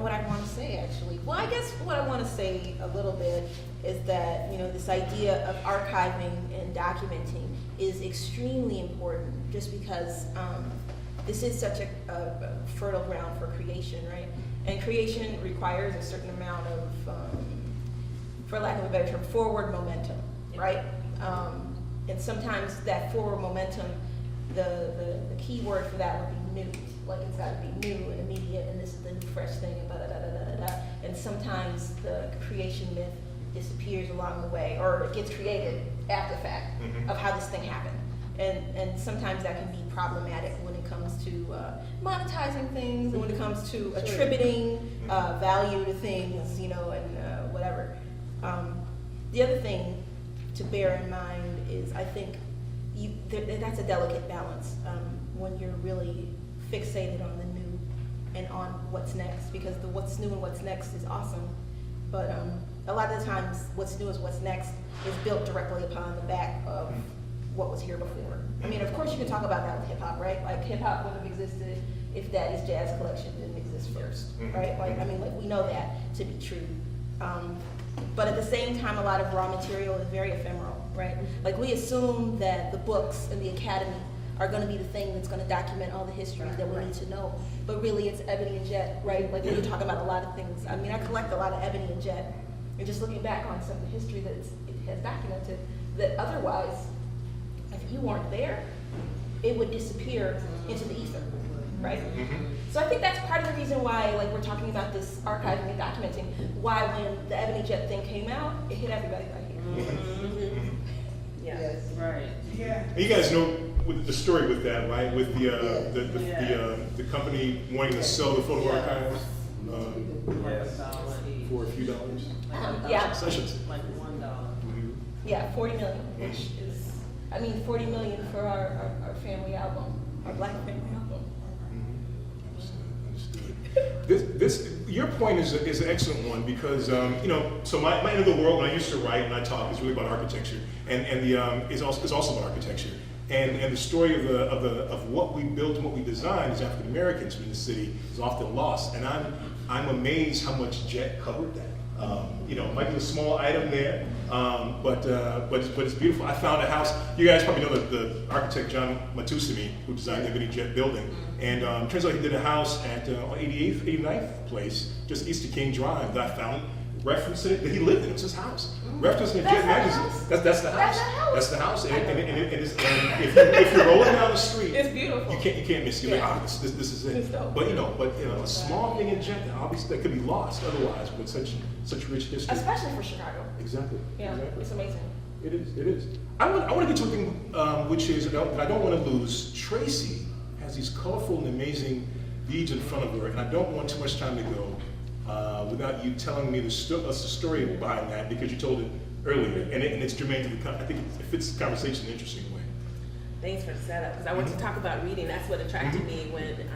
what I want to say, actually. Well, I guess what I want to say a little bit is that, this idea of archiving and documenting is extremely important, just because this is such a fertile ground for creation, right? And creation requires a certain amount of, for lack of a better term, forward momentum, right? And sometimes that forward momentum, the key word for that would be new. Like, it's got to be new and immediate, and this is the new fresh thing, and da-da-da-da-da-da. And sometimes the creation myth disappears along the way, or it gets created after the fact of how this thing happened. And sometimes that can be problematic when it comes to monetizing things, and when it comes to attributing value to things, and whatever. The other thing to bear in mind is, I think that's a delicate balance when you're really fixated on the new and on what's next, because the what's new and what's next is awesome, but a lot of the times what's new is what's next is built directly upon the back of what was here before. I mean, of course you can talk about that with hip hop, right? Like, hip hop wouldn't have existed if Daddy's Jazz Collection didn't exist first, right? Like, I mean, like, we know that to be true. But at the same time, a lot of raw material is very ephemeral, right? Like, we assume that the books and the academy are going to be the thing that's going to document all the histories that we need to know. But really, it's ebony and jet, right? Like, when you're talking about a lot of things. I mean, I collect a lot of ebony and jet. And just looking back on some of the history that it has documented, that otherwise, if you weren't there, it would disappear into the ether, right? So I think that's part of the reason why, like, we're talking about this archiving and documenting, why when the ebony jet thing came out, it hit everybody right here. Yes. Right. Yeah. And you guys know with the story with that, right? With the company wanting to sell the photo archives for a few dollars. Yeah. Sessions. Like $1. Yeah, 40 million, which is, I mean, 40 million for our family album, our Black family album. Understood. Your point is an excellent one, because so my end of the world, when I used to write and I talk, is really about architecture, and is also about architecture, and the story of what we built and what we designed as African Americans in the city is often lost, and I'm amazed how much Jet covered that. It might be a small item there, but it's beautiful. I found a house. You guys probably know the architect John Matusimi, who designed the Ebony Jet building, and turns out he did a house at 88th, 89th place, just east of King Drive, that I found referencing it, that he lived in. It was his house. Referencing the Jet magazine. That's the house. That's the house. And if you're rolling down the street, It's beautiful. You can't miss it. You're like, this is it. But a small thing in Jet, obviously, that could be lost otherwise with such rich history. Especially for Chicago. Exactly. Yeah, exactly. it's amazing. It is. I want to get to something which is that I don't want to lose. Tracie has these colorful and amazing beads in front of her, and I don't want too much time to go without you telling me us the story behind that, because you told it earlier, and it's germane to the. I think it fits the conversation in an interesting way. Thanks for the setup, because I wanted to talk about reading. That's what attracted me when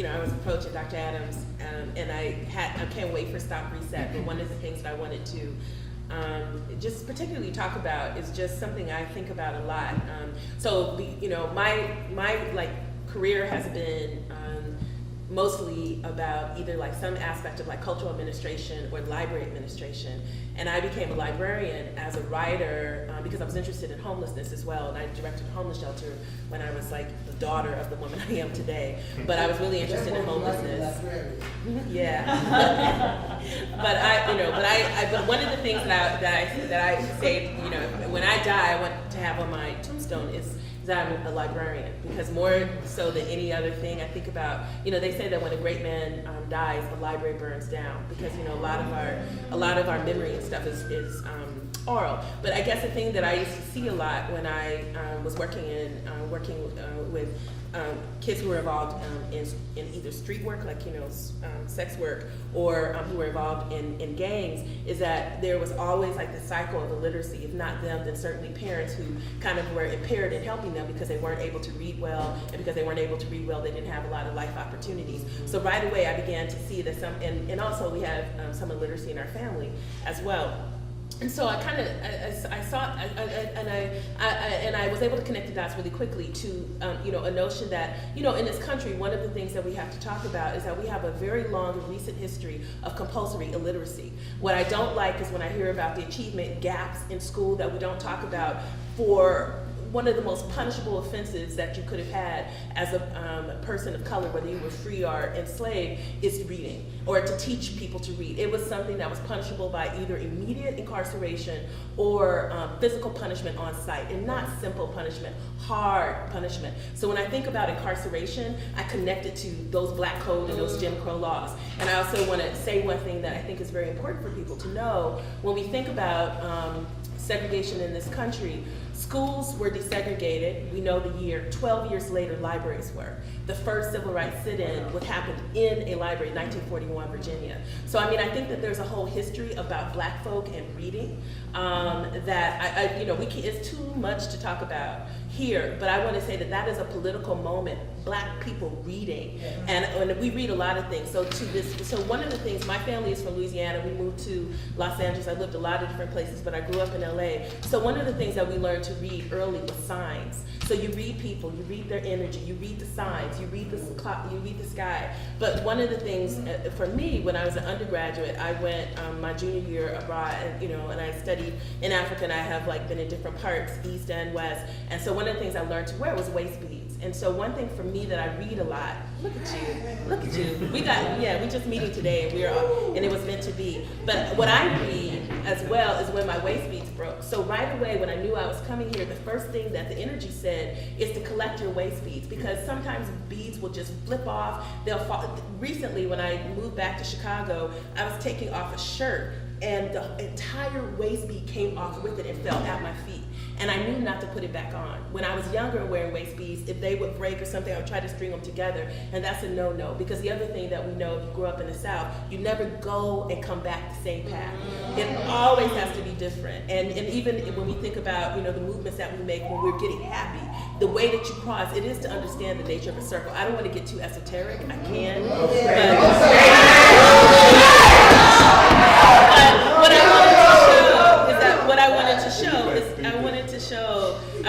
I was approaching Dr. Adams, and I can't wait for Stop Reset. But one of the things that I wanted to just particularly talk about is just something I think about a lot. My career has been mostly about either some aspect of cultural administration or library administration. And I became a librarian as a writer because I was interested in homelessness as well. And I directed a homeless shelter when I was the daughter of the woman I am today. But I was really interested in homelessness. Yeah. But one of the things that I say, when I die, I want to have on my tombstone is that I'm a librarian, because more so than any other thing, I think about, they say that when a great man dies, the library burns down, because a lot of our memory and stuff is oral. But I guess the thing that I used to see a lot when I was working with kids who were involved in either street work, sex work, or who were involved in gangs, is that there was always the cycle of illiteracy. If not them, then certainly parents who kind of were impaired in helping them because they weren't able to read well, and because they weren't able to read well, they didn't have a lot of life opportunities. So right away I began to see that and also we have some illiteracy in our family as well. And so I kind of, I saw, and I was able to connect the dots really quickly to, a notion that, in this country, one of the things that we have to talk about is that we have a very long and recent history of compulsory illiteracy. What I don't like is when I hear about the achievement gaps in school that we don't talk about for one of the most punishable offenses that you could have had as a person of color, whether you were free or enslaved, is reading, or to teach people to read. It was something that was punishable by either immediate incarceration or physical punishment on site, and not simple punishment, hard punishment. So when I think about incarceration, I connect it to those Black Code and those Jim Crow laws. And I also want to say one thing that I think is very important for people to know. When we think about segregation in this country, schools were desegregated. We know the year. 12 years later, libraries were. The first civil rights sit-in would happen in a library in 1941, Virginia. So I think that there's a whole history about Black folk and reading that it's too much to talk about here, but I want to say that that is a political moment. Black people reading, and we read a lot of things. So one of the things, my family is from Louisiana. We moved to Los Angeles. I lived a lot of different places, but I grew up in LA. So one of the things that we learned to read early was signs. So you read people, you read their energy, you read the signs, you read the clock, you read the sky. But one of the things for me, when I was an undergraduate, I went my junior year abroad, and I studied in Africa, and I have been in different parts, east and west. And so one of the things I learned to wear was waist beads. And so one thing for me that I read a lot, look at you. We just meeting today, and it was meant to be. But what I read as well is when my waist beads broke. So right away, when I knew I was coming here, the first thing that the energy said is to collect your waist beads, because sometimes beads will just flip off, they'll fall. Recently, when I moved back to Chicago, I was taking off a shirt, and the entire waist bead came off with it and fell at my feet. And I knew not to put it back on. When I was younger and wearing waist beads, if they would break or something, I would try to string them together, and that's a no-no. Because the other thing that we know, if you grew up in the South, you never go and come back the same path. It always has to be different. And even when we think about the movements that we make when we're getting happy, the way that you cross, it is to understand the nature of a circle. I don't want to get too esoteric. I can. But what I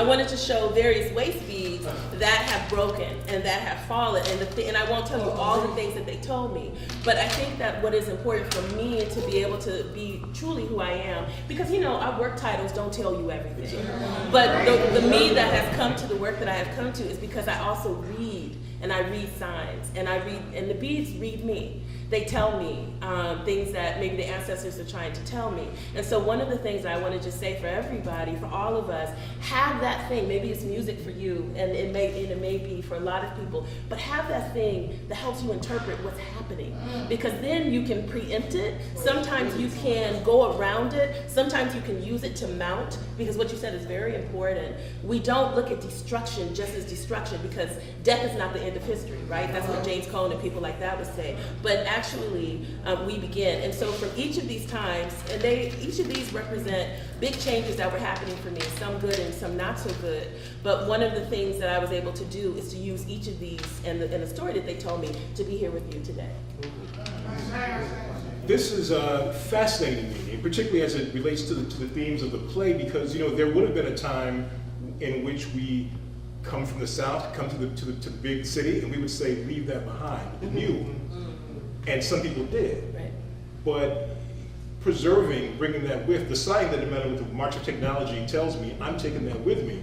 wanted to show various waist beads that have broken and that have fallen, and I won't tell you all the things that they told me, but I think that what is important for me to be able to be truly who I am, because our work titles don't tell you everything, but the me that has come to the work that I have come to is because I also read, and I read signs, and the beads read me. They tell me things that maybe the ancestors are trying to tell me. And so one of the things that I want to just say for everybody, for all of us, have that thing. Maybe it's music for you, and it may be for a lot of people, but have that thing that helps you interpret what's happening. Because then you can preempt it. Sometimes you can go around it. Sometimes you can use it to mount, because what you said is very important. We don't look at destruction just as destruction, because death is not the end of history, right? That's what James Cone and people like that would say. But actually, we begin. And so from each of these times, and each of these represent big changes that were happening for me, some good and some not so good. But one of the things that I was able to do is to use each of these and the story that they told me to be here with you today. This is fascinating to me, particularly as it relates to the themes of the play, because there would have been a time in which we come from the South, come to the big city, and we would say, leave that behind, the new. And some people did. Right. But preserving, bringing that with, deciding that no matter what the march of technology tells me, I'm taking that with me,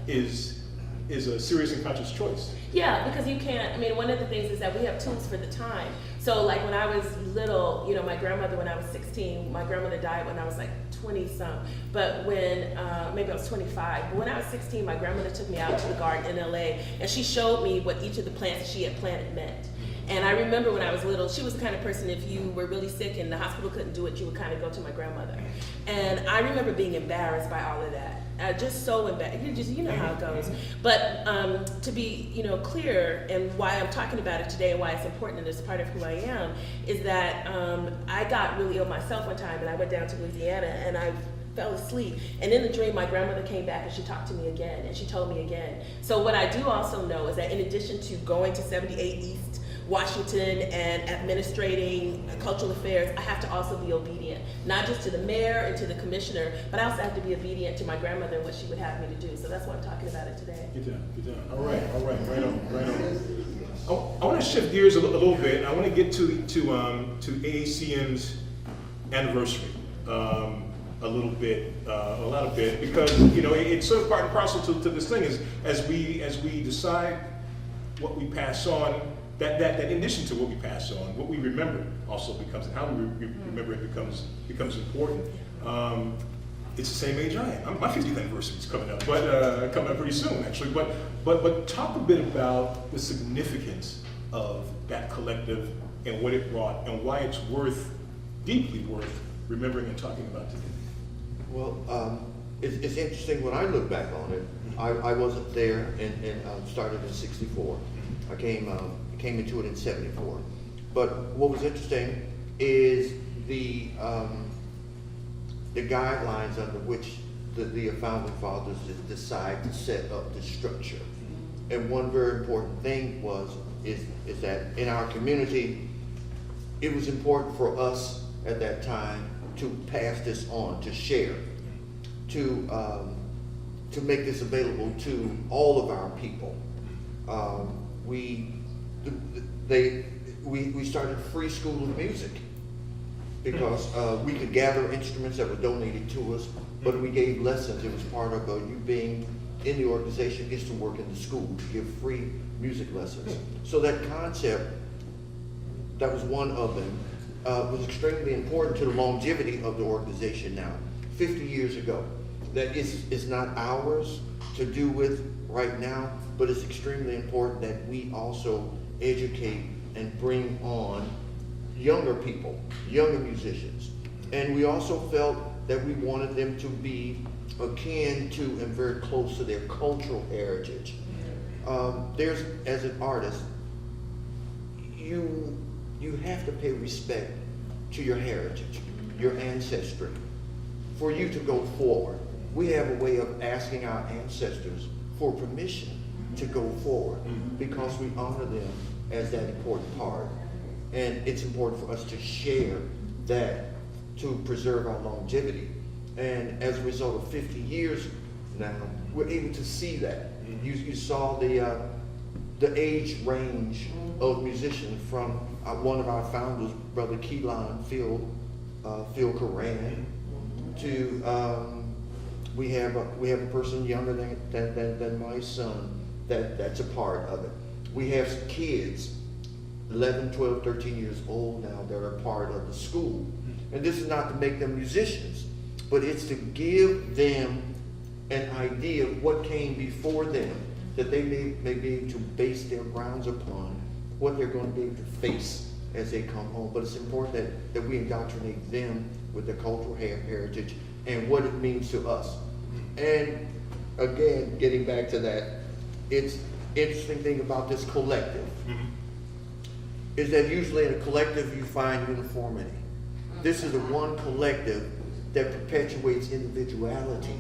is a serious and conscious choice. Yeah, because you can't, one of the things is that we have tools for the time. So like when I was little, my grandmother, when I was 16, my grandmother died when I was 20-some. But when, maybe I was 25, but when I was 16, my grandmother took me out to the garden in LA, and she showed me what each of the plants that she had planted meant. And I remember when I was little, she was the kind of person, if you were really sick and the hospital couldn't do it, you would kind of go to my grandmother. And I remember being embarrassed by all of that. Just so embarrassed. You know how it goes. But to be clear, and why I'm talking about it today and why it's important and it's part of who I am, is that I got really ill myself one time, and I went down to Louisiana, and I fell asleep. And in the dream, my grandmother came back and she talked to me again, and she told me again. So what I do also know is that in addition to going to 78 East, Washington and administrating cultural affairs, I have to also be obedient, not just to the mayor and to the commissioner, but I also have to be obedient to my grandmother and what she would have me to do. So that's why I'm talking about it today. Get down. All right, right on. I want to shift gears a little bit. I want to get to AACM's anniversary a lot of bit, because it's sort of part and parcel to this thing is as we decide what we pass on. That in addition to what we pass on, what we remember also becomes, and how we remember it becomes important. It's the same age I am. My 50th anniversary is coming up, but coming up pretty soon actually. But talk a bit about the significance of that collective and what it brought, and why it's deeply worth remembering and talking about today. Well, it's interesting when I look back on it. I wasn't there and started in '64. I came into it in '74. But what was interesting is the guidelines under which the founding fathers decide to set up the structure. And one very important thing is that in our community, it was important for us at that time to pass this on, to share, to make this available to all of our people. We started free school of music because we could gather instruments that were donated to us, but we gave lessons. It was part of you being in the organization gets to work in the school to give free music lessons. So that concept, that was one of them, was extremely important to the longevity of the organization now. 50 years ago. That is not ours to do with right now, but it's extremely important that we also educate and bring on younger people, younger musicians. And we also felt that we wanted them to be akin to and very close to their cultural heritage. There's, as an artist, you have to pay respect to your heritage, your ancestry, for you to go forward. We have a way of asking our ancestors for permission to go forward because we honor them as that important part. And it's important for us to share that to preserve our longevity. And as a result of 50 years now, we're able to see that. You saw the age range of musicians from one of our founders, Brother Keelan, Phil Coran, to we have a person younger than my son that's a part of it. We have kids, 11, 12, 13 years old now, that are part of the school. And this is not to make them musicians, but it's to give them an idea of what came before them, that they may be able to base their grounds upon what they're going to be able to face as they come home. But it's important that we indoctrinate them with the cultural heritage and what it means to us. And again, getting back to that, it's interesting thing about this collective is that usually in a collective you find uniformity. This is the one collective that perpetuates individuality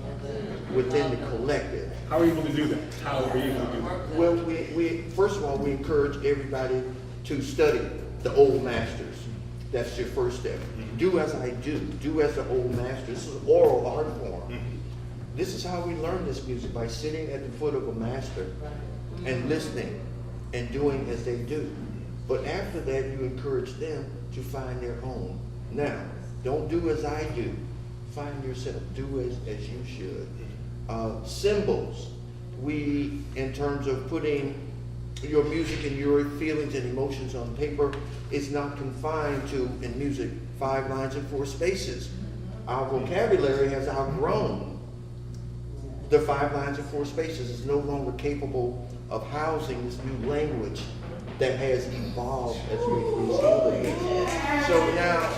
within the collective. How are you able to do that? Well, we first of all, we encourage everybody to study the old masters. That's your first step. Do as I do. Do as the old masters. This is oral art form. This is how we learn this music, by sitting at the foot of a master and listening and doing as they do. But after that, you encourage them to find their own. Now, don't do as I do. Find yourself. Do as you should. Symbols. We, in terms of putting your music and your feelings and emotions on paper, is not confined to, in music, 5 lines and 4 spaces. Our vocabulary has outgrown the 5 lines and 4 spaces. Is no longer capable of housing this new language that has evolved as we go. So now,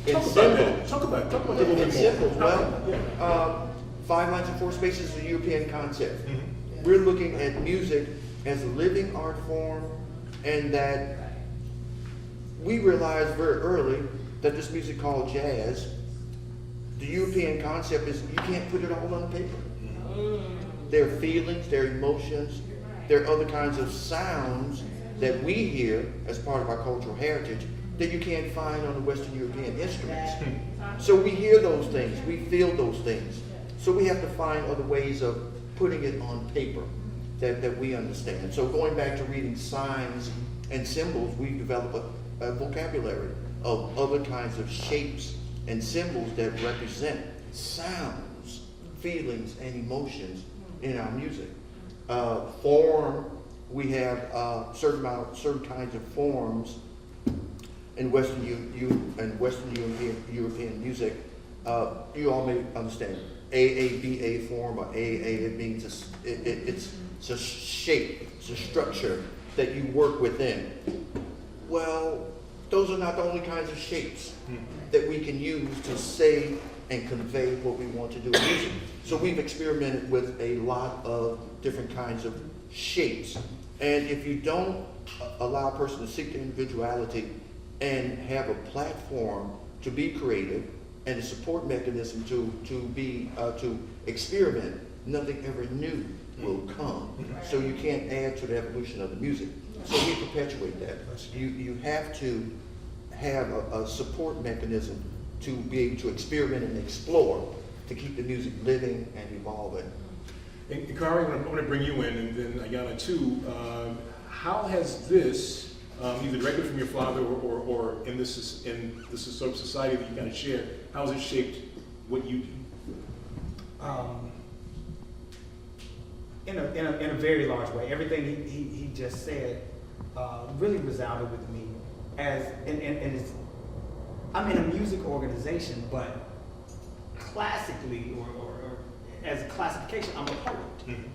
in symbols, talk about it a little bit more. 5 lines and 4 spaces is a European concept. We're looking at music as a living art form, and that we realized very early that this music called jazz, the European concept is you can't put it all on paper. Their feelings, their emotions, there are other kinds of sounds that we hear as part of our cultural heritage that you can't find on the Western European instruments. So we hear those things, we feel those things. So we have to find other ways of putting it on paper that we understand. So going back to reading signs and symbols, we develop a vocabulary of other kinds of shapes and symbols that represent sounds, feelings, and emotions in our music. Form, we have certain kinds of forms in Western European music. You all may understand AABA form, or AA. It means it's a shape, it's a structure that you work within. Well, those are not the only kinds of shapes that we can use to say and convey what we want to do in music. So we've experimented with a lot of different kinds of shapes. And if you don't allow a person to seek their individuality and have a platform to be creative and a support mechanism to experiment, nothing ever new will come. So you can't add to the evolution of the music. So we perpetuate that. You have to have a support mechanism to be able to experiment and explore to keep the music living and evolving. And Khari, I'm going to bring you in, and then Ayana too. How has this, either directly from your father or in this sort of society that you kind of share, how has it shaped what you do? In a very large way. Everything he just said really resounded with me I'm in a music organization, but classically or as a classification, I'm a poet. Mm-hmm.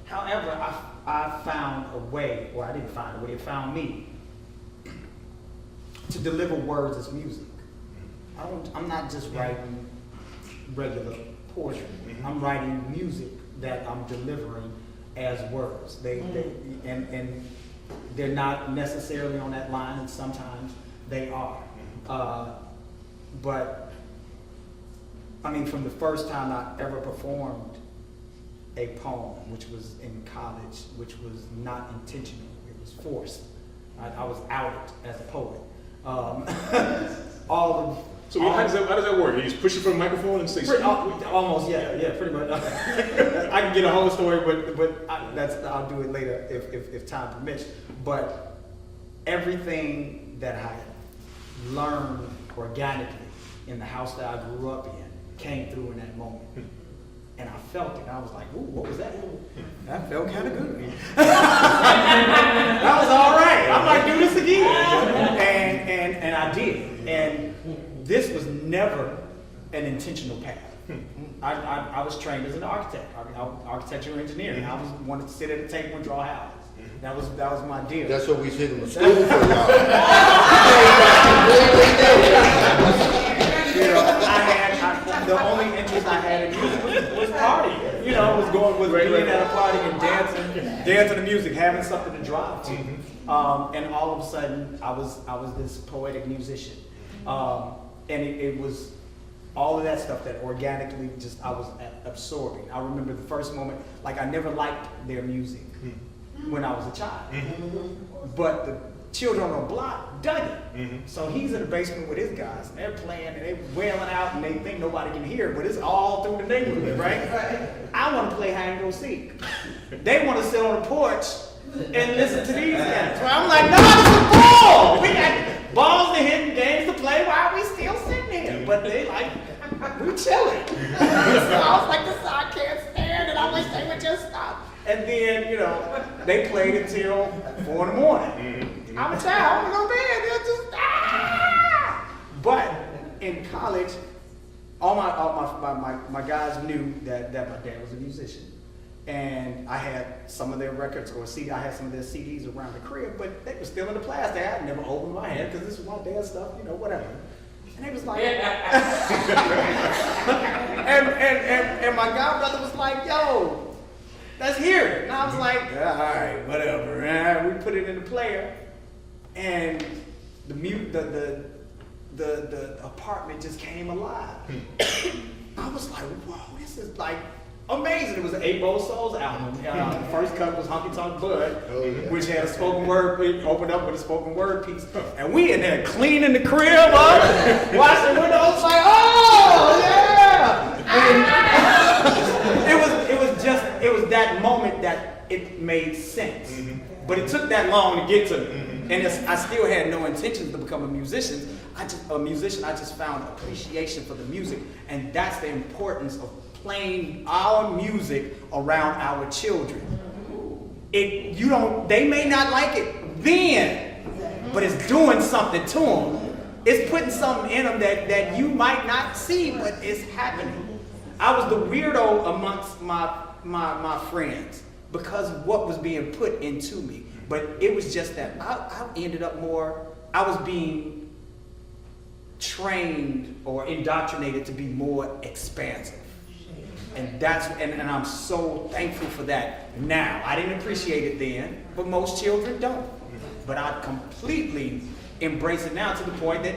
However, I found a way, or I didn't find a way, it found me to deliver words as music. I'm not just writing regular poetry. Mm-hmm. I'm writing music that I'm delivering as words. And they're not necessarily on that line, and sometimes they are. But I mean, from the first time I ever performed a poem, which was in college, which was not intentional, it was forced. I was outed as a poet. So how does that work? You just push it from the microphone and say, almost, yeah, pretty much. I can get a whole story, but I'll do it later if time permits. But everything that I learned organically in the house that I grew up in came through in that moment. And I felt it. I was like, ooh, what was that? That felt kind of good. That was all right. I might do this again. And I did. And this was never an intentional path. I was trained as an architect, architectural engineering. I wanted to sit at a table and draw houses. That was my deal. That's what we did in the school for y'all. The only interest I had in music was partying. Was being at a party and dancing to music, having something to drive to. And all of a sudden, I was this poetic musician. And it was all of that stuff that organically I was absorbing. I remember the first moment, like I never liked their music when I was a child. But the children on the block dug it. So he's in the basement with his guys, and they're playing, and they're wailing out, and they think nobody can hear, but it's all through the neighborhood, right? I want to play hide and go seek. They want to sit on the porch and listen to these guys. So I'm like, no, it's a ball! We got balls to hit and games to play. Why are we still sitting here? But they like, we chilling. So I was like, this I can't stand it. I wish they would just stop. And then, they played until 4 in the morning. I'm a child, I want to go to bed. They'll just, But in college, all my guys knew that my dad was a musician. And I had some of their records I had some of their CDs around the crib, but they were still in the plastic. I had never opened my hand because this was my dad's stuff, whatever. And they was like, and my god brother was like, yo, let's hear it. And I was like, all right, whatever. And we put it in the player, and the apartment just came alive. I was like, whoa, this is like amazing. It was an 8 Bowl Souls album. The first cut was Honky Tonk Bud, Oh, yeah. which had a spoken word, it opened up with a spoken word piece. And we in there cleaning the crib up, washing windows, like, oh, yeah! And it was that moment that it made sense. But it took that long to get to me. And I still had no intentions to become a musician. I just found appreciation for the music. And that's the importance of playing our music around our children. They may not like it then, but it's doing something to them. It's putting something in them that you might not see, but it's happening. I was the weirdo amongst my friends because of what was being put into me. But it was just that I ended up I was being trained or indoctrinated to be more expansive. And and I'm so thankful for that now. I didn't appreciate it then, but most children don't. But I completely embrace it now to the point that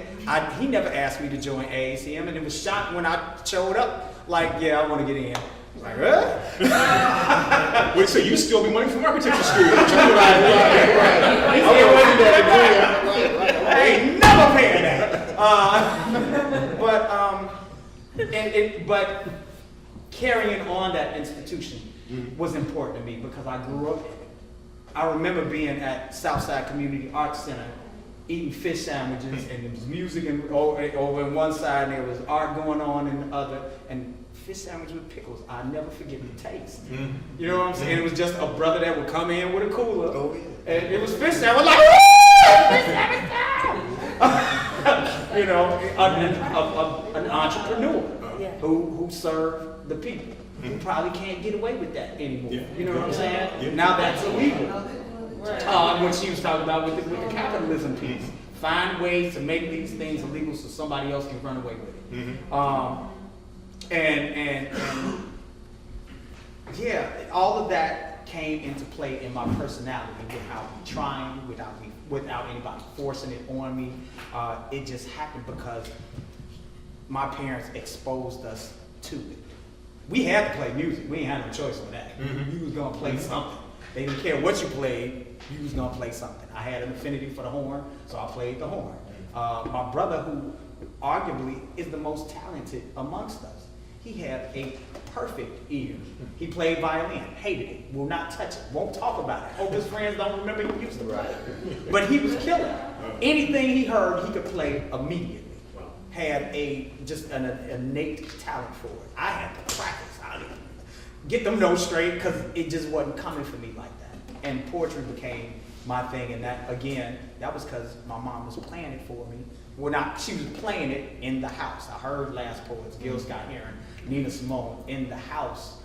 he never asked me to join AACM, and it was shocked when I showed up, like, yeah, I want to get in. Like, Wait, so you still be money from architecture school? I ain't never paying that. But carrying on that institution was important to me because I grew up in it. I remember being at Southside Community Arts Center, eating fish sandwiches, and there was music over on one side, and there was art going on in the other, and fish sandwich with pickles. I'll never forget the taste. You know what I'm saying? It was just a brother that would come in with a cooler, and it was fish sandwich, like, fish sandwich time! You know, an entrepreneur who served the people. Who probably can't get away with that anymore. You know what I'm saying? Yeah. Now that's illegal. What she was talking about with the capitalism piece. Find ways to make these things illegal so somebody else can run away with it. And yeah, all of that came into play in my personality without me trying, without anybody forcing it on me. It just happened because my parents exposed us to it. We had to play music. We ain't had no choice on that. You was gonna play something. They didn't care what you played, you was gonna play something. I had an affinity for the horn, so I played the horn. My brother, who arguably is the most talented amongst us, he had a perfect ear. He played violin, hated it, will not touch it, won't talk about it. Hope his friends don't remember he used to play. But he was killing. Anything he heard, he could play immediately. Had just an innate talent for it. I had to practice. I didn't get them notes straight because it just wasn't coming for me like that. And poetry became my thing, and that was because my mom was playing it for me. Well, she was playing it in the house. I heard Last Poets, Gil Scott-Heron, Nina Simone in the house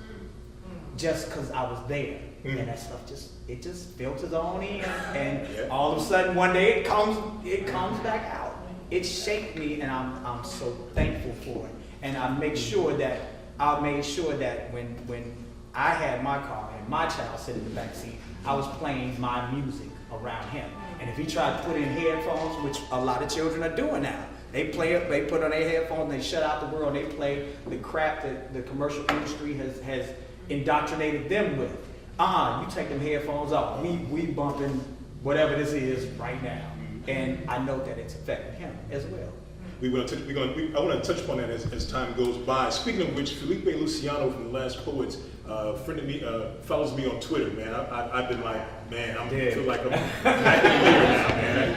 just because I was there. And that stuff just filters on in, and all of a sudden one day it comes back out. It shaped me, and I'm so thankful for it. And I made sure that when I had my car and my child sitting in the back seat, I was playing my music around him. And if he tried to put in headphones, which a lot of children are doing now, they put on their headphones, they shut out the world, they play the crap that the commercial industry has indoctrinated them with. You take them headphones off. We bumping whatever this is right now. And I know that it's affecting him as well. I want to touch upon that as time goes by. Speaking of which, Felipe Luciano from The Last Poets, friend of me, follows me on Twitter, man. I've been like, man, I feel like I'm back in the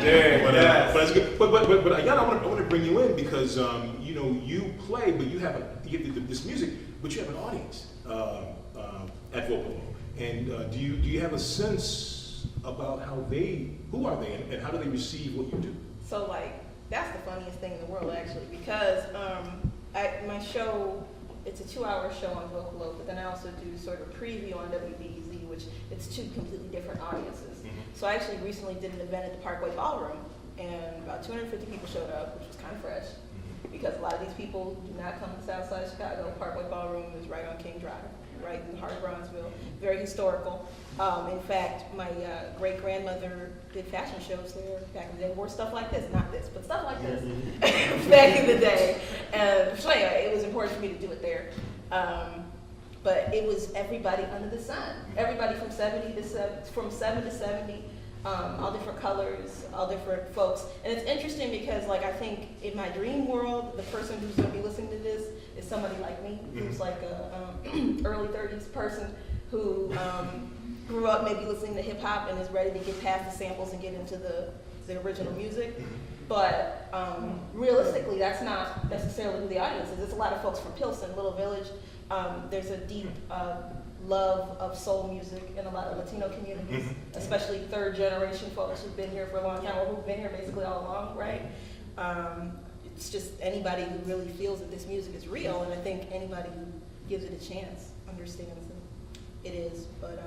year now, man. But it's good. But Ayana, I want to bring you in because you play, but you have this music, but you have an audience at Vocalo. And do you have a sense about who are they, and how do they receive what you do? So that's the funniest thing in the world, actually, because my show, it's a 2-hour show on Vocalo, but then I also do sort of a preview on WBEZ, which it's 2 completely different audiences. So I actually recently did an event at the Parkway Ballroom, and about 250 people showed up, which was kind of fresh, because a lot of these people do not come to the South Side of Chicago. Parkway Ballroom is right on King Drive, right in the heart of Bronzeville, very historical. In fact, my great-grandmother did fashion shows there back in the day, wore stuff like this, not this, but stuff like this, back in the day. So anyway, it was important for me to do it there. but it was everybody under the sun. Everybody from 7 to 70, all different colors, all different folks. And it's interesting because, like, I think in my dream world, the person who's going to be listening to this is somebody like me, who's like a early 30s person who grew up maybe listening to hip hop and is ready to get past the samples and get into the original music. But realistically, that's not necessarily who the audience is. There's a lot of folks from Pilsen, Little Village. There's a deep love of soul music in a lot of Latino communities, especially third generation folks who've been here for a long time, or who've been here basically all along, right? It's just anybody who really feels that this music is real, and I think anybody who gives it a chance understands that it is. But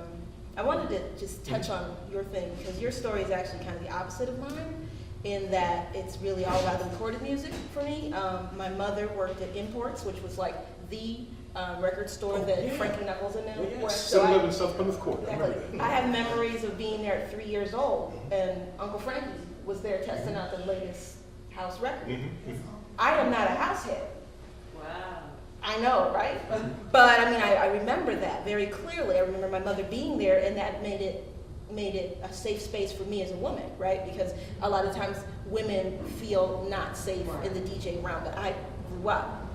I wanted to just touch on your thing, because your story is actually kind of the opposite of mine, in that it's really all about the recorded music for me. My mother worked at Imports, which was like the record store that Frankie Knuckles and them worked. So 7-Eleven South Plymouth Court. Exactly. I have memories of being there at 3 years old, and Uncle Frankie was there testing out the latest house record. I am not a house head. Wow. I know, right? But I mean, I remember that very clearly. I remember my mother being there, and that made it a safe space for me as a woman, right? Because a lot of times women feel not safe in the DJ realm, but I grew up,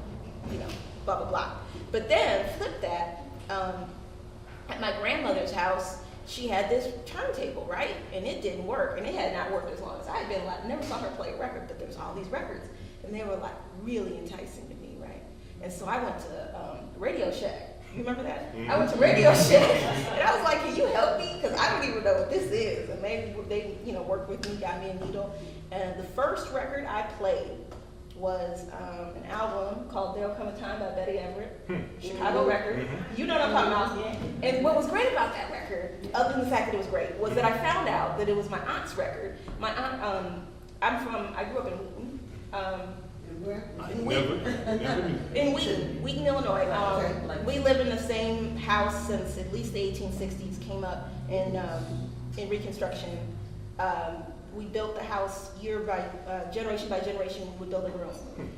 you know, blah, blah, blah. But then, flip that, at my grandmother's house, she had this turntable, right? And it didn't work, and it had not worked as long as I had been alive. I never saw her play a record, but there was all these records, and they were like really enticing to me, right? And so I went to Radio Shack. You remember that? I went to Radio Shack, and I was like, can you help me? Because I don't even know what this is. And maybe they, you know, worked with me, got me a needle. And the first record I played was an album called There'll Come a Time by Betty Everett, Chicago record. You know what I'm talking about. And what was great about that record, other than the fact that it was great, was that I found out that it was my aunt's record. My aunt, I grew up in Wheaton. In Wheaton, Illinois. We lived in the same house since at least the 1860s, came up in Reconstruction. We built the house generation by generation, we would build a room.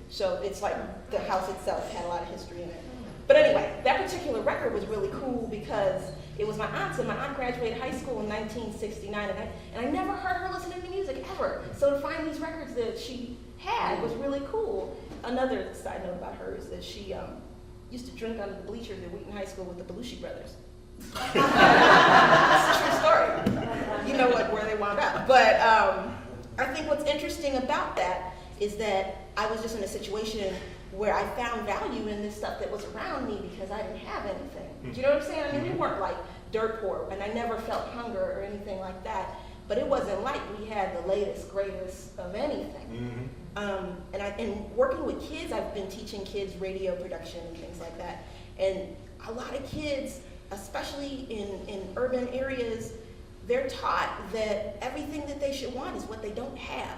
So it's like the house itself had a lot of history in it. But anyway, that particular record was really cool because it was my aunt's, and my aunt graduated high school in 1969, and I never heard her listening to music ever. So to find these records that she had was really cool. Another side note about her is that she used to drink under the bleachers at Wheaton High School with the Belushi brothers. It's a true story. You know where they wound up. But I think what's interesting about that is that I was just in a situation where I found value in this stuff that was around me because I didn't have anything. Do you know what I'm saying? I mean, we weren't like dirt poor, and I never felt hunger or anything like that. But it wasn't like we had the latest, greatest of anything. And working with kids, I've been teaching kids radio production and things like that. And a lot of kids, especially in urban areas, they're taught that everything that they should want is what they don't have.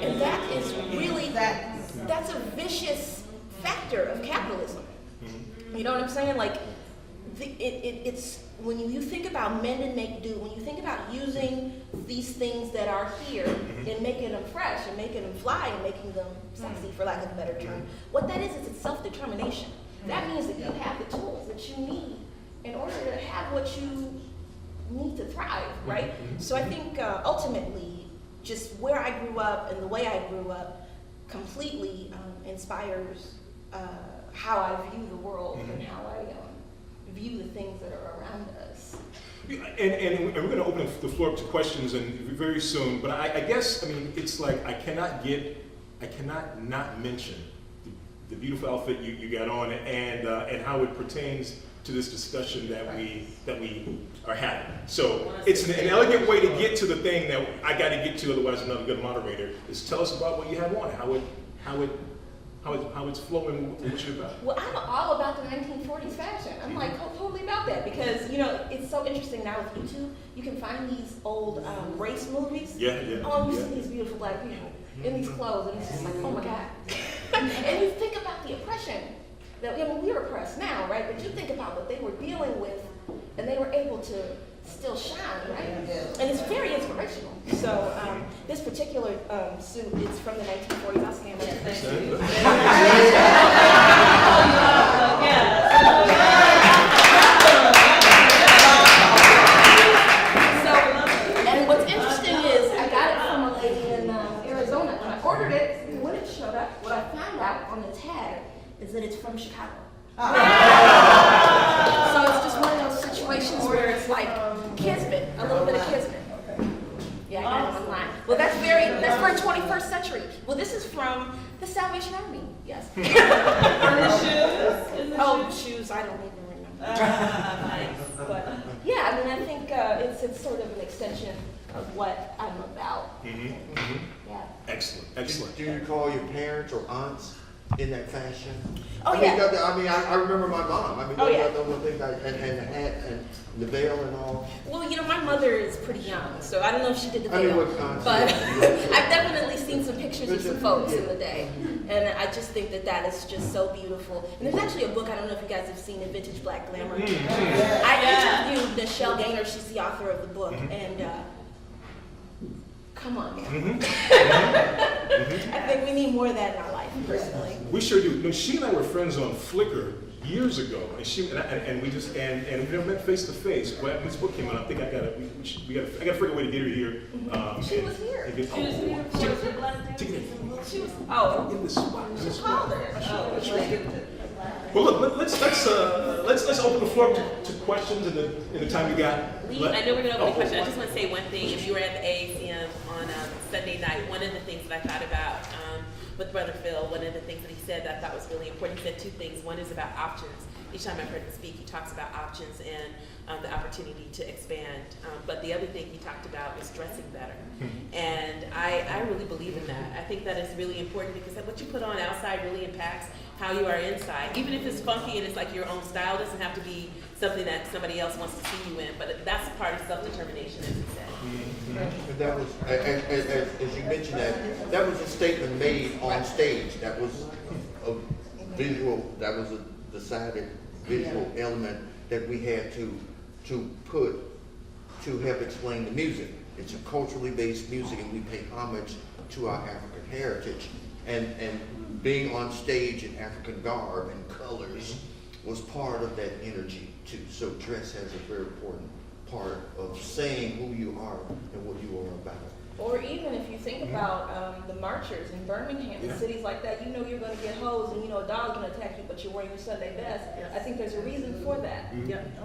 And that is really, that's a vicious factor of capitalism. You know what I'm saying? Like, it's when you think about mend and make do, when you think about using these things that are here and making them fresh and making them fly and making them sexy, for lack of a better term, what that is it's self-determination. That means that you have the tools that you need in order to have what you need to thrive, right? So I think ultimately, just where I grew up and the way I grew up completely inspires how I view the world and how I view the things that are around us. And we're going to open the floor up to questions and very soon, but I guess, I mean, it's like I cannot not mention the beautiful outfit you got on and how it pertains to this discussion that we are having. So it's an elegant way to get to the thing that I got to get to, otherwise I'm not a good moderator, is tell us about what you have on, how it's flowing, what you're about. Well, I'm all about the 1940s fashion. I'm like totally about that because, you know, it's so interesting now with YouTube. You can find these old race movies. Oh, you see these beautiful black people in these clothes, and it's just like, oh my God. And you think about the oppression that, I mean, we're oppressed now, right? But you think about what they were dealing with, and they were able to still shine, right? And it's very inspirational. So this particular suit is from the 1940s. I'll stand with it. is that it's from Chicago. So it's just one of those situations where it's like kismet, a little bit of kismet. Yeah, I got it online. Well, that's for 21st century. Well, this is from the Salvation Army, yes. Shoes, I don't even remember. But yeah, I mean, I think it's sort of an extension of what I'm about. Yeah. Excellent. Do you call your parents or aunts in that fashion? Oh, I mean, yeah. I remember my mom. I mean, Oh, yeah. those were things and the hat and the veil and all. Well, my mother is pretty young, so I don't know if she did the I mean, veil, what aunts, but yeah. I've definitely seen some pictures of some folks in the day, and I just think that is just so beautiful. And there's actually a book, I don't know if you guys have seen it, Vintage Black Glamour. I interviewed Michelle Gaynor, she's the author of the book, and come on, man. I think we need more of that in our life, personally. We sure do. No, she and I were friends on Flickr years ago, and we never met face to face. But when this book came out, I think I gotta figure out a way to get her here. She was here. She was here She was, in the spot. she called her. Well, look, let's open the floor to questions in the time we got. Lee, I know we're going to open the question. I just want to say one thing. If you were at the AACM on Sunday night, one of the things that I thought about with Brother Phil, one of the things that he said that I thought was really important, he said two things. One is about options. Each time I've heard him speak, he talks about options and the opportunity to expand. But the other thing he talked about was dressing better. And I really believe in that. I think that is really important because what you put on outside really impacts how you are inside. Even if it's funky and it's like your own style, it doesn't have to be something that somebody else wants to see you in, but that's part of self-determination, as he said. And that was, as you mentioned, that was a statement made on stage. That was a visual, that was a decided visual element that we had to put to help explain the music. It's a culturally based music, and we pay homage to our African heritage. And being on stage in African garb and colors was part of that energy too. So dress has a very important part of saying who you are and what you are about. Or even if you think about the marchers in Birmingham and cities like that, you're going to get hosed and a dog's going to attack you, but you're wearing your Sunday best. I think there's a reason for that.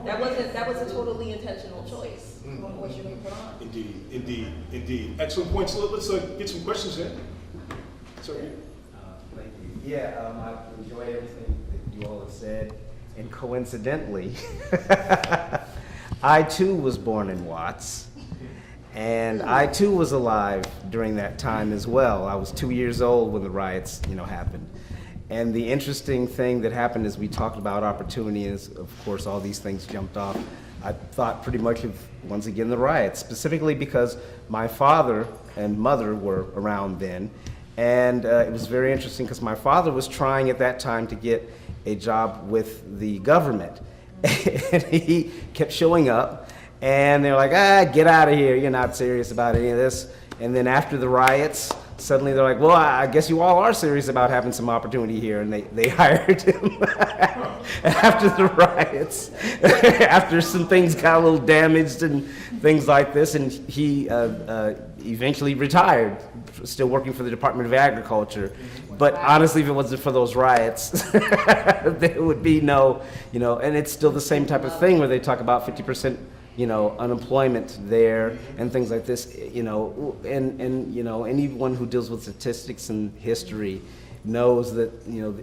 That was a totally intentional choice on what you're going to put on. Indeed. Excellent points. So let's get some questions in. Sorry. Thank you. Yeah, I've enjoyed everything that you all have said. And coincidentally, I too was born in Watts. And I too was alive during that time as well. I was 2 years old when the riots, happened. And the interesting thing that happened is we talked about opportunity, and of course all these things jumped off. I thought pretty much of, once again, the riots, specifically because my father and mother were around then. And it was very interesting because my father was trying at that time to get a job with the government. And he kept showing up. And they're like, get out of here. You're not serious about any of this. And then after the riots, suddenly they're like, well, I guess you all are serious about having some opportunity here. And they hired him after the riots, after some things got a little damaged and things like this. And he eventually retired, still working for the Department of Agriculture. But honestly, if it wasn't for those riots, there would be no, and it's still the same type of thing where they talk about 50%. Unemployment there and things like this, and anyone who deals with statistics and history knows that,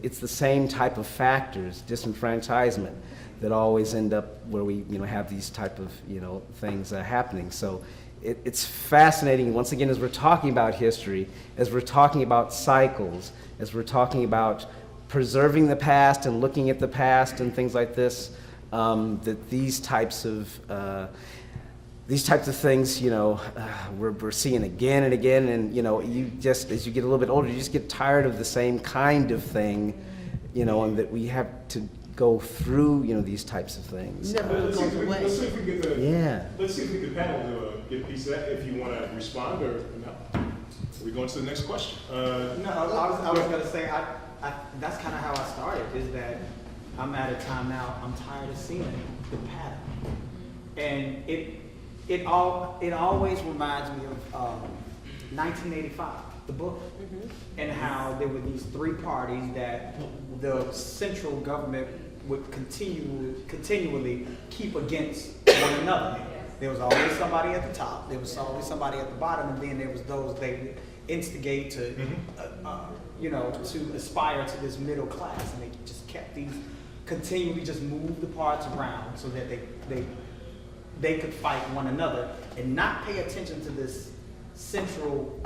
it's the same type of factors, disenfranchisement, that always end up where we, have these type of, things happening. So it's fascinating, once again, as we're talking about history, as we're talking about cycles, as we're talking about preserving the past and looking at the past and things like this, that these types of things, we're seeing again and again, and you just, as you get a little bit older, you just get tired of the same kind of thing, and that we have to go through, these types of things. Let's see if we can get Let's see if we can panel to get a piece of that. If you want to respond or no, are we going to the next question? No, I was going to say that's kind of how I started. Is that I'm at a time now, I'm tired of seeing the pattern. And it always reminds me of 1985, the book, and how there were these three parties that the central government would continually keep against one another. There was always somebody at the top, there was always somebody at the bottom, and then there was those they would instigate to, to aspire to this middle class, and they just kept these, continually just move the parts around so that they could fight one another and not pay attention to this central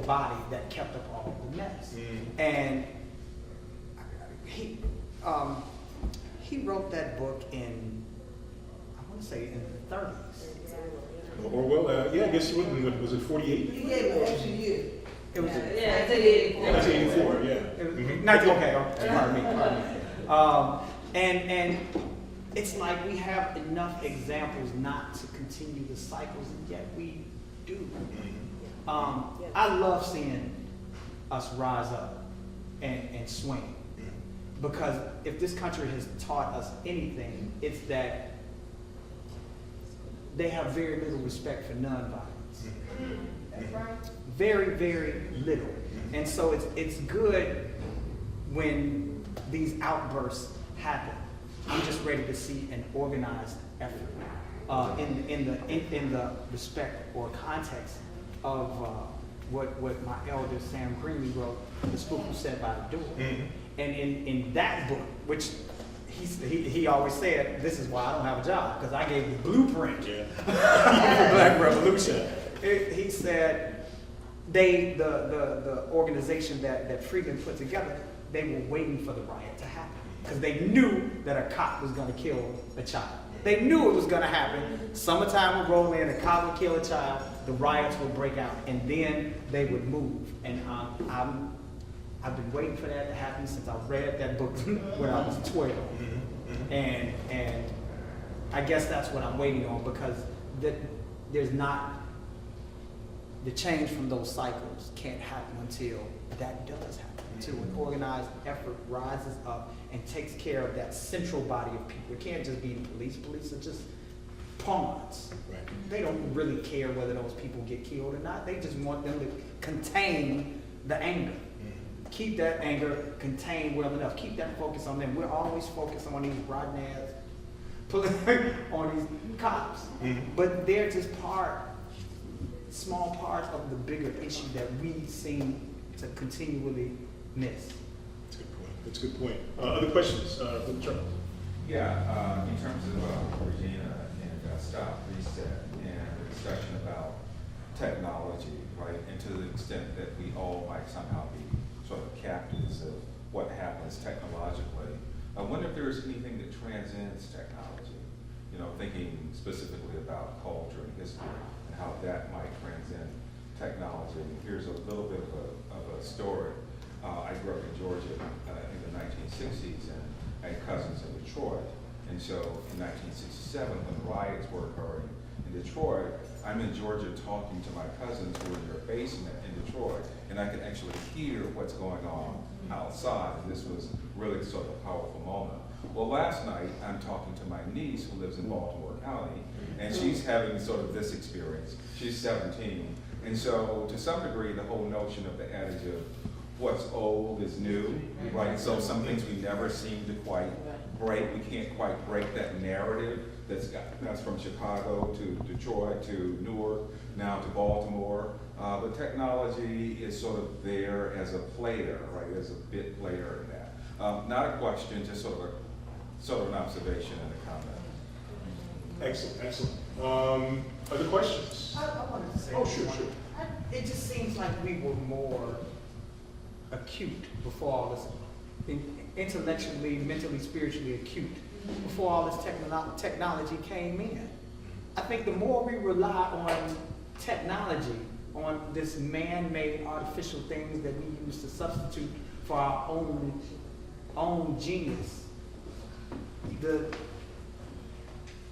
body that kept up all the mess. And he wrote that book in, I want to say in the 30s. Orwell, I guess he wouldn't, was it 48? He gave an extra year. It was Yeah, it's 1984, yeah. It was, Mhm. pardon me. And it's like we have enough examples not to continue the cycles, and yet we do. I love seeing us rise up and swing, because if this country has taught us anything, it's that they have very little respect for nonviolence. That's right. Very, very little. And so it's good when these outbursts happen. I'm just ready to see an organized effort in the respect or context of what my elder Sam Green wrote, The Spook Who Sat by the Door. And in that book, which he always said, this is why I don't have a job, because I gave the blueprint for Black Revolution. He said the organization that Freeman put together, they were waiting for the riot to happen, because they knew that a cop was going to kill a child. They knew it was going to happen. Summertime would roll in, a cop would kill a child, the riots would break out, and then they would move. And I've been waiting for that to happen since I read that book when I was 12. And I guess that's what I'm waiting on, because there's not, the change from those cycles can't happen until that does happen, until an organized effort rises up and takes care of that central body of people. It can't just be the police. Police are just pawns. Right. They don't really care whether those people get killed or not. They just want them to contain the anger. Keep that anger contained well enough. Keep that focus on them. We're always focused on these rotten ass, on these cops. But they're just small parts of the bigger issue that we seem to continually miss. That's a good point. That's a good point. Other questions? Charles? Yeah, in terms of Regina and stop.reset and the discussion about technology, right, and to the extent that we all might somehow be sort of captives of what happens technologically. I wonder if there's anything that transcends technology, thinking specifically about culture and history and how that might transcend technology. Here's a little bit of a story. I grew up in Georgia in the 1960s, and I had cousins in Detroit. And so in 1967, when riots were occurring in Detroit, I'm in Georgia talking to my cousins who were in their basement in Detroit, and I could actually hear what's going on outside. And this was really sort of a powerful moment. Well, last night, I'm talking to my niece who lives in Baltimore County, and she's having sort of this experience. She's 17. And so, to some degree, the whole notion of the adage of what's old is new, right? So some things we never seem to quite break. We can't quite break that narrative that's from Chicago to Detroit to Newark, now to Baltimore. But technology is sort of there as a player, right? As a bit player in that. Not a question, just sort of an observation and a comment. Excellent, excellent. Other questions? I wanted to say, Sure. it just seems like we were more acute before all this, intellectually, mentally, spiritually acute, before all this technology came in. I think the more we rely on technology, on this man-made artificial things that we use to substitute for our own genius, the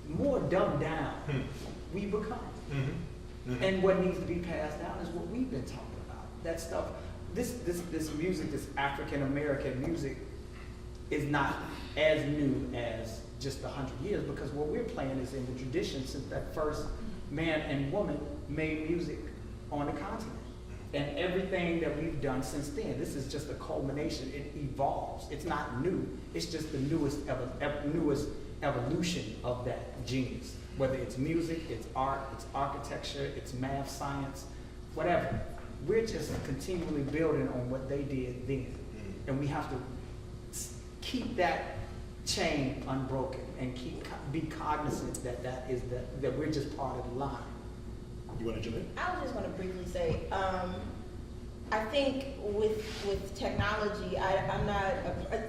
more dumbed down we become. And what needs to be passed down is what we've been talking about. That stuff, this music, this African American music, is not as new as just 100 years, because what we're playing is in the tradition since that first man and woman made music on the continent. And everything that we've done since then, this is just a culmination. It evolves. It's not new. It's just the newest evolution of that genius. Whether it's music, it's art, it's architecture, it's math, science, whatever. We're just continually building on what they did then. And we have to keep that chain unbroken and be cognizant that we're just part of the line. You want to jump in? I just want to briefly say, I think with technology, I'm not,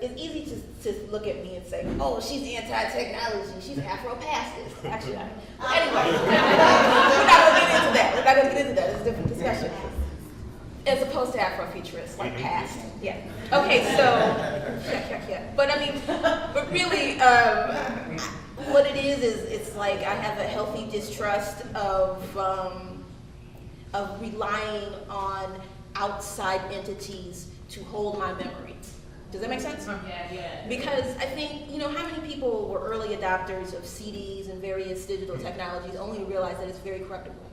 it's easy to look at me and say, oh, she's anti-technology, she's Afro-pacifist. Actually, anyway, we're not going to get into that. We're not going to get into that. It's a different discussion. As opposed to Afrofuturist, like past. Yeah. Okay, so, yeah. But I mean, but really, what it is it's like I have a healthy distrust of relying on outside entities to hold my memories. Does that make sense? Yeah. Because I think, how many people were early adopters of CDs and various digital technologies only to realize that it's very corruptible,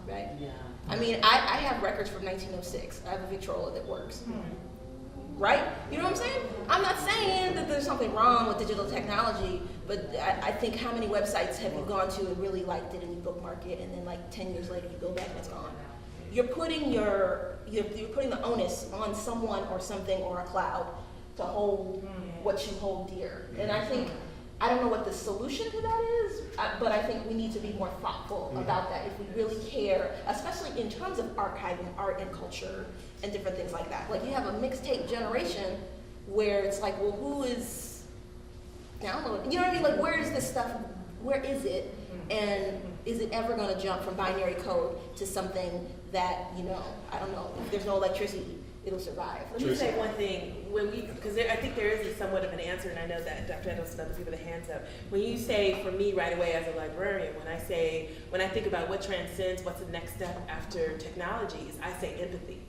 right? Yeah. I mean, I have records from 1906. I have a Victrola that works. Right? You know what I'm saying? I'm not saying that there's something wrong with digital technology, but I think how many websites have you gone to and really liked it and you bookmark it, and then like 10 years later you go back and it's gone. You're putting you're putting the onus on someone or something or a cloud to hold what you hold dear. And I think, I don't know what the solution to that is, but I think we need to be more thoughtful about that if we really care, especially in terms of archiving art and culture and different things like that. Like you have a mixtape generation where it's like, well, who is, I don't know, you know what I mean? Like where is this stuff, where is it? And is it ever gonna jump from binary code to something that, I don't know, if there's no electricity, it'll survive. Let me say one thing, because I think there is somewhat of an answer, and I know that Dr. Edelson doesn't give the hands up. When you say, for me right away as a librarian, when I think about what transcends, what's the next step after technologies, I say empathy.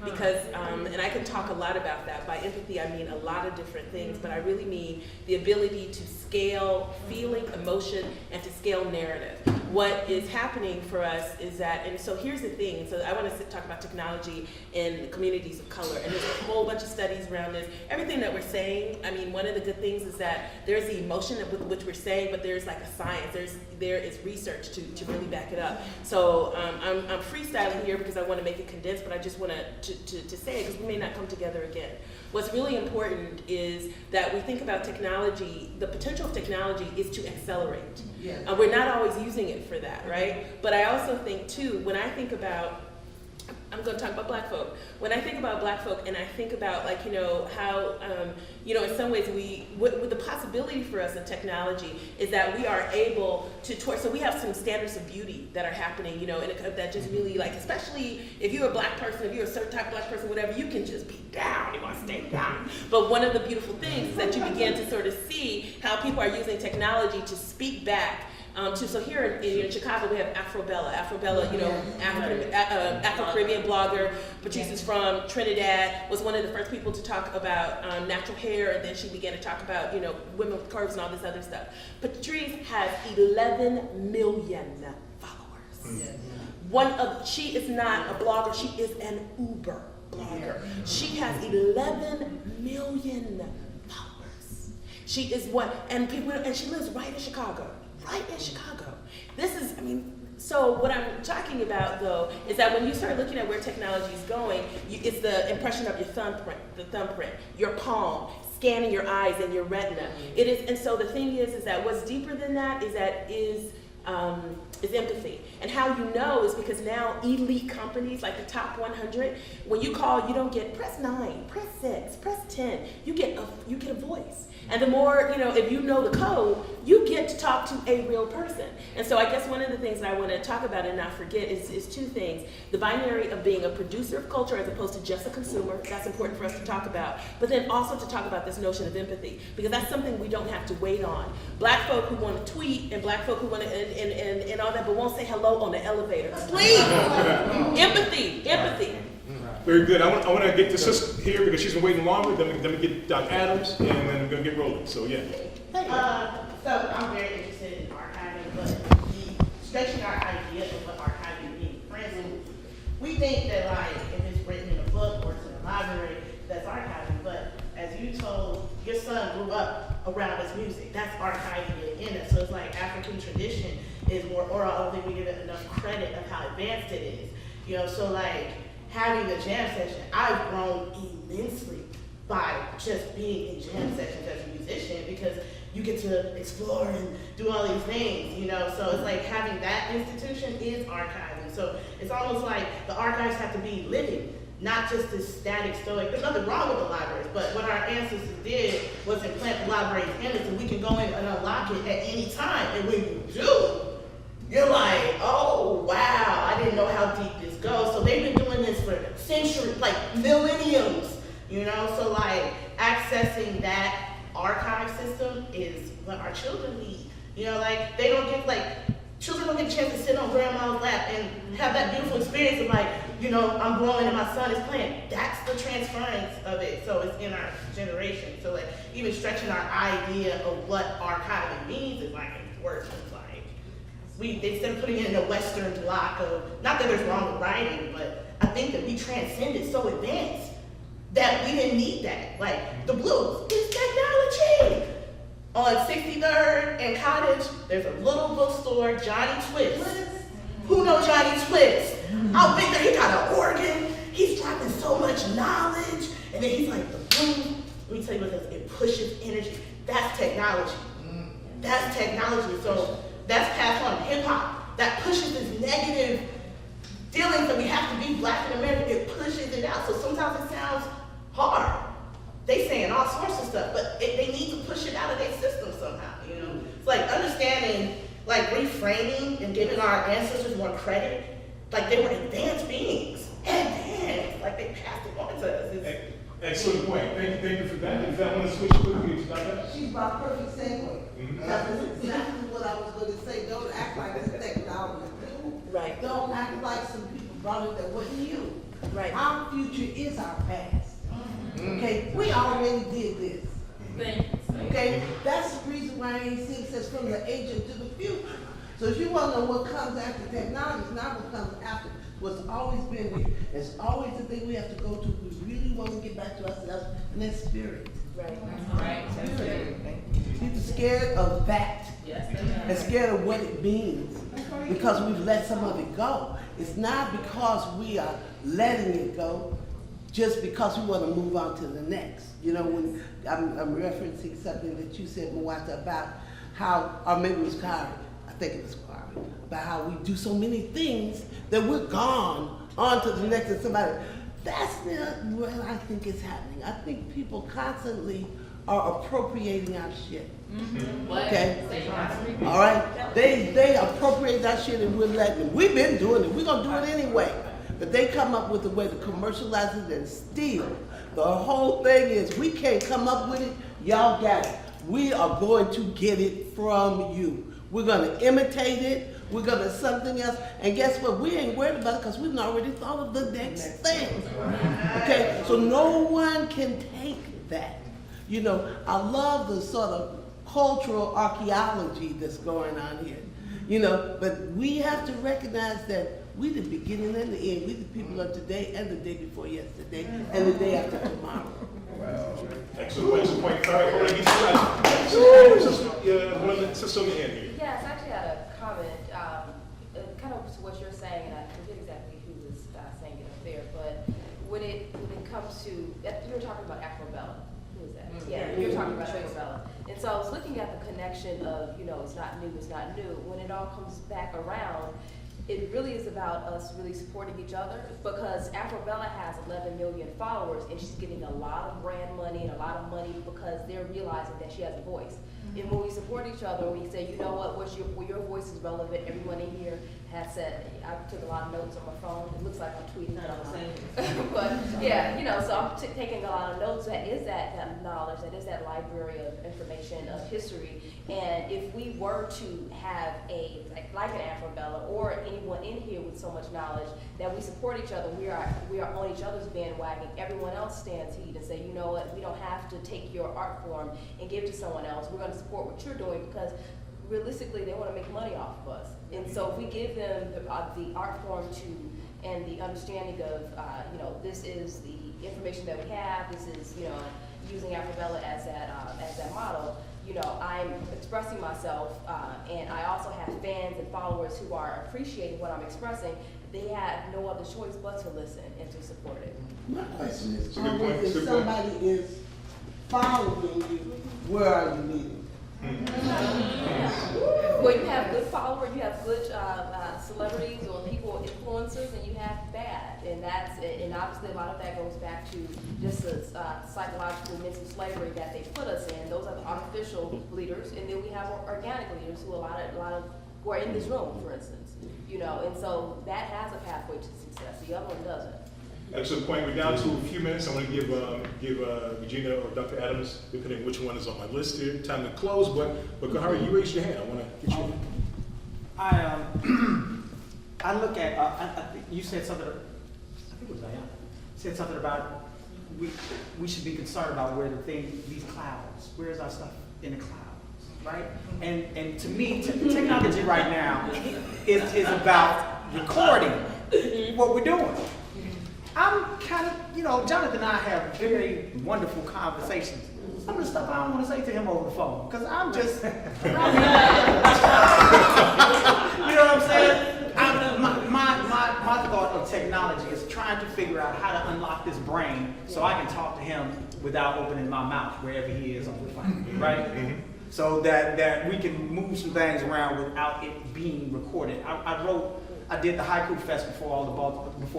Because, and I can talk a lot about that. By empathy, I mean a lot of different things, but I really mean the ability to scale feeling, emotion, and to scale narrative. What is happening for us is that, and so here's the thing, so I want to talk about technology in communities of color, and there's a whole bunch of studies around this. Everything that we're saying, I mean, one of the good things is that there's the emotion with which we're saying, but there's like a science, there is research to really back it up. So I'm freestyling here because I want to make it condensed, but I just want to say it because we may not come together again. What's really important is that we think about technology, the potential of technology is to accelerate. Yeah. We're not always using it for that, right? But I also think too, when I think about, I'm going to talk about Black folk. When I think about Black folk and I think about how, in some ways with the possibility for us in technology is that we are able to, so we have some standards of beauty that are happening, that just really especially if you're a Black person, if you're a certain type of Black person, whatever, you can just be down, you want to stay down. But one of the beautiful things is that you begin to sort of see how people are using technology to speak back. So here in Chicago, we have Afrobella, Afro-Caribbean blogger. Patrice is from Trinidad, was one of the first people to talk about natural hair, and then she began to talk about, women with curves and all this other stuff. Patrice has 11 million followers. She is not a blogger, she is an Uber blogger. She has 11 million followers. She is and she lives right in Chicago. Right in Chicago. So what I'm talking about though is that when you start looking at where technology is going, it's the impression of your thumbprint, your palm, scanning your eyes and your retina. It is, and so the thing is that what's deeper than that is empathy. And how you know is because now elite companies like the top 100, when you call, you don't get press 9, press 6, press 10. You get a voice. And the more, if you know the code, you get to talk to a real person. And so I guess one of the things that I want to talk about and not forget is two things. The binary of being a producer of culture as opposed to just a consumer. That's important for us to talk about. But then also to talk about this notion of empathy, because that's something we don't have to wait on. Black folk who want to tweet and Black folk who want to, and all that, but won't say hello on the elevator. Please! Empathy. Very good. I want to get to Sis here because she's been waiting longer. Then we get Dr. Adams, and then we're going to get rolling. So, yeah. So I'm very interested in archiving, but stretching our idea of what archiving means. For instance, we think that like if it's written in a book or it's in a library, that's archiving. But as you told, your son grew up around this music. That's archiving it in it. So it's like African tradition is more oral. I don't think we give it enough credit of how advanced it is. You know, so like having the jam session, I've grown immensely by just being in jam sessions as a musician, because you get to explore and do all these things, you know, so it's like having that institution is archiving. So it's almost like the archives have to be living, not just this static stoic. There's nothing wrong with the libraries, but what our ancestors did was implant the libraries in it so we can go in and unlock it at any time. And when you do, you're like, oh wow, I didn't know how deep this goes. So they've been doing this for centuries, like millenniums, you know, so like accessing that archive system is what our children need. You know, like they don't get children don't get a chance to sit on grandma's lap and have that beautiful experience of like, you know, I'm growing and my son is playing. That's the transference of it. So it's in our generation. So like even stretching our idea of what archiving means is like worse. It's like instead of putting it in a Western block of, not that there's wrong with writing, but I think that we transcended so advanced that we didn't need that. Like the blues, it's technology. On 63rd and Cottage, there's a little bookstore, Johnny Twist. Who knows Johnny Twist? I'll bet that he got an organ. He's dropping so much knowledge. And then he's like, the blues, let me tell you what it does. It pushes energy. That's technology. That's technology. So that's passed on. Hip hop, that pushes this negative feeling that we have to be black in America. It pushes it out. So sometimes it sounds hard. They saying all sorts of stuff, but they need to push it out of their system somehow, you know? It's like understanding, like reframing and giving our ancestors more credit, like they were advanced beings, advanced, like they passed it on to us. Excellent point. Thank you for that. If I want to switch quickly to Dr. She's my perfect segue. Mhm. That's exactly what I was going to say. Don't act like it's technology. Right. Don't act like some people brought it that wasn't you. Right. Our future is our past. Okay, we already did this. Okay, that's the reason why AC says from the ancient to the future. So if you want to know what comes after technology, it's not what comes after what's always been here. It's always the thing we have to go to. We really want to get back to ourselves, and that's spirit. Right. People are scared of that. Yes, And scared of what it means because we've let some of it go. It's not because we are letting it go, just because we want to move on to the next. You know, when I'm referencing something that you said, Mwata, about how, or maybe it was Khari, I think it was Khari, about how we do so many things that we're gone on to the next and somebody. That's not what I think is happening. I think people constantly are appropriating our shit. Okay? All right? They appropriate that shit and we're letting them. We've been doing it. We're going to do it anyway. But they come up with a way to commercialize it and steal. The whole thing is we can't come up with it. Y'all got it. We are going to get it from you. We're going to imitate it. We're going to something else. And guess what? We ain't worried about it because we've already thought of the next thing. Okay? So no one can take that. You know, I love the sort of cultural archaeology that's going on here. You know, but we have to recognize that we the beginning and the end. We the people of today and the day before yesterday and the day after tomorrow. Excellent point. All right, we're going to get you guys. Sister on the end here. Yes, I actually had a comment, kind of to what you're saying, and I forget exactly who was saying it up there, but when it comes to, you were talking about Afro-Bella. Who is that? Yeah, you were talking about Afro-Bella. And so I was looking at the connection of, you know, it's not new. When it all comes back around, it really is about us really supporting each other, because Afro-Bella has 11 million followers and she's getting a lot of brand money and a lot of money because they're realizing that she has a voice. And when we support each other, we say, you know what, your voice is relevant. Everyone in here has said, I took a lot of notes on my phone. It looks like I'm tweeting, but yeah, you know, so I'm taking a lot of notes. That is that knowledge, that is that library of information, of history. And if we were to have like an Afro-Bella or anyone in here with so much knowledge, that we support each other, we are on each other's bandwagon. Everyone else stands heed and say, you know what, we don't have to take your art form and give it to someone else. We're going to support what you're doing because realistically they want to make money off of us. And so if we give them the art form to and the understanding of, this is the information that we have, this is, using Afro-Bella as that model, I'm expressing myself, and I also have fans and followers who are appreciating what I'm expressing. They have no other choice but to listen and to support it. My question is, It's a good point. if It's a good point. somebody is following you, where are you leading? Well, you have good followers, you have good celebrities or people, influencers, and you have bad, and obviously a lot of that goes back to just the psychological mental slavery that they put us in. Those are the artificial leaders, and then we have organic leaders who who are in this room, for instance, and so that has a pathway to success. The other one doesn't. Excellent point. We're down to a few minutes. I want to give Regina or Dr. Adams, depending which one is on my list here, time to close. But Khari, you raised your hand. I want to get you. I look at, I think you said something, I think it was Ayana, said something about we should be concerned about these clouds, where is our stuff in the clouds, right? And to me, technology right now is about recording what we're doing. I'm kind of, Jonathan and I have very wonderful conversations. Some of the stuff I don't want to say to him over the phone, because I'm just, you know what I'm saying? My thought of technology is trying to figure out how to unlock this brain so I can talk to him without opening my mouth wherever he is on the phone, right? So that we can move some things around without it being recorded. I did the Haiku Fest before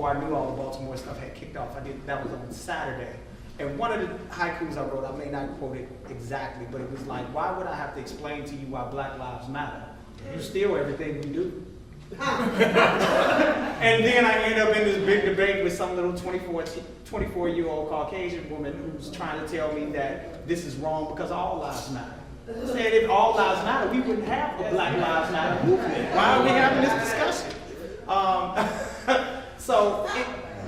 I knew all the Baltimore stuff had kicked off. That was on Saturday. And one of the haikus I wrote, I may not quote it exactly, but it was like, why would I have to explain to you why Black Lives Matter? You steal everything we do. And then I end up in this big debate with some little 24-year-old Caucasian woman who's trying to tell me that this is wrong because all lives matter. I said if all lives matter, we wouldn't have a Black Lives Matter movement. Why are we having this discussion?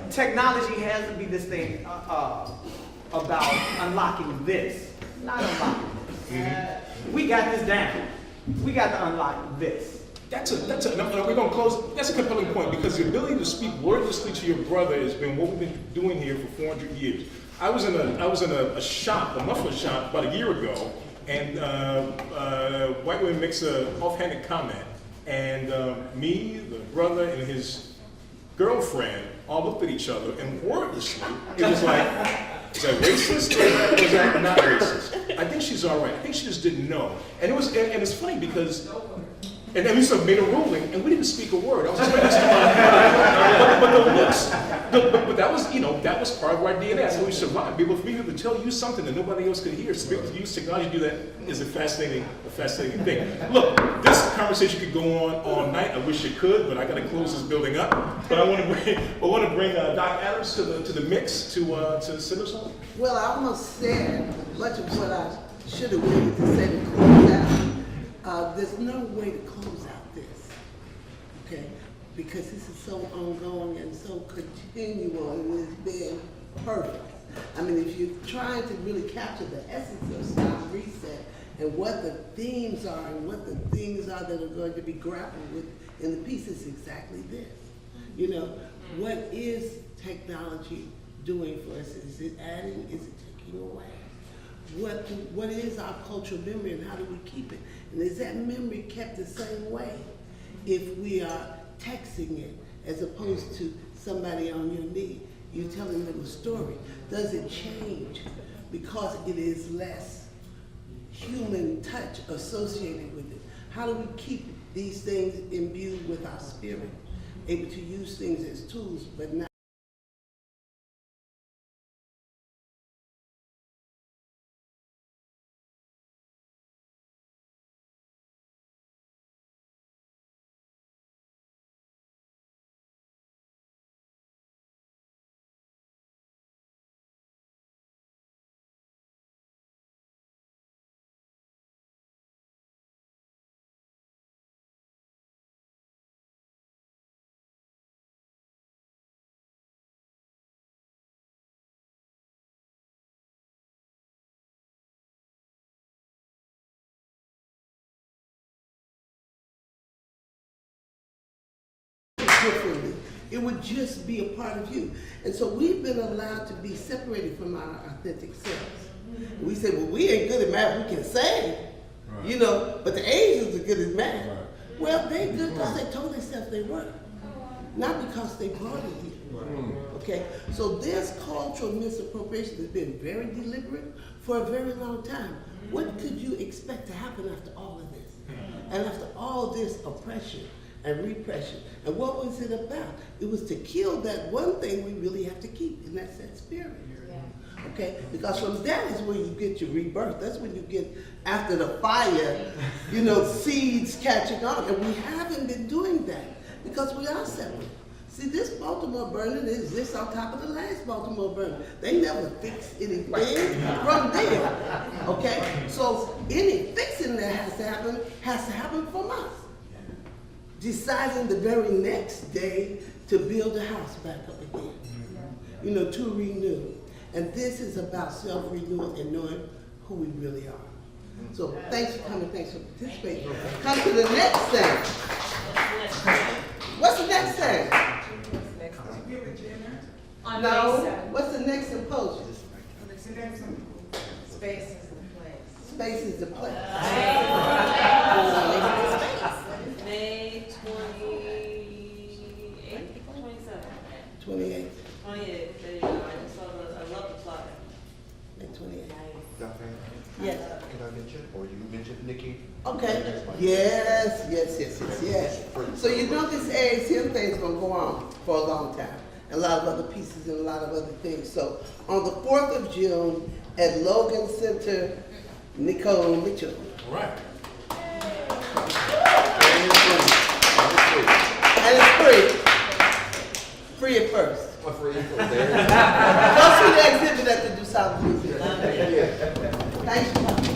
Technology has to be this thing about unlocking this, not unlocking this. We got this down. We got to unlock this. We're going to close. That's a compelling point, because the ability to speak wordlessly to your brother has been what we've been doing here for 400 years. I was in a shop, a muffler shop, about a year ago, and white woman makes an offhanded comment, and me, the brother, and his girlfriend all looked at each other, and wordlessly, it was like, is that racist or is that not racist? I think she's all right. I think she just didn't know. And it's funny because, and then we sort of made a ruling, and we didn't speak a word. I was just waiting to but the looks, but that was part of our DNA. That's how we survived. Be able to tell you something that nobody else could hear. So be able to use technology to do that is a fascinating thing. Look, this conversation could go on all night. I wish it could, but I got to close this building up. But I want to bring Dr. Adams to the mix to sit us on. Well, I almost said much of what I should have waited to say to close out. There's no way to close out this, okay? Because this is so ongoing and so continual, and it's been perfect. I mean, if you're trying to really capture the essence of Stop Reset and what the themes are and what the things are that are going to be grappled with in the piece, is exactly this. What is technology doing for us? Is it adding? Is it taking away? What is our cultural memory, and how do we keep it? And is that memory kept the same way if we are texting it as opposed to somebody on your knee, you telling them a story? Does it change because it is less human touch associated with it? How do we keep these things imbued with our spirit, able to use things as tools but not It would just be a part of you. And so we've been allowed to be separated from our authentic selves. We say, well, we ain't good at math, we can sing, you know, but the Asians are good at math. Right. Well, they good because they told themselves they were, not because they brought it here. Okay, so this cultural misappropriation has been very deliberate for a very long time. What could you expect to happen after all of this? And after all this oppression and repression? And what was it about? It was to kill that one thing we really have to keep, and that's that spirit. Okay, because from that is where you get your rebirth. That's when you get, after the fire, you know, seeds catching on. And we haven't been doing that because we are separate. See, this Baltimore burning is this on top of the last Baltimore burning. They never fixed anything from there. Okay? So any fixing that has to happen from us. Deciding the very next day to build a house back up again. You know, to renew. And this is about self-renewal and knowing who we really are. So thanks for coming, thanks for participating. Come to the next thing. What's the next thing? No, what's the next symposium? Space is the place. Space is the place. May 28th, 27th. 28th, 28th, there you go. I love the flyer. May 28th. Dr. Yes. Can I mention, or you mentioned Nikki? Okay. Yes. So you know this ASM thing is going to go on for a long time. A lot of other pieces and a lot of other things. So on the 4th of June at Logan Center, Nicole Mitchell. All right. And it's free. Free at first. What for you? There. Go see the exhibit at the DuSable Museum. Thanks for coming.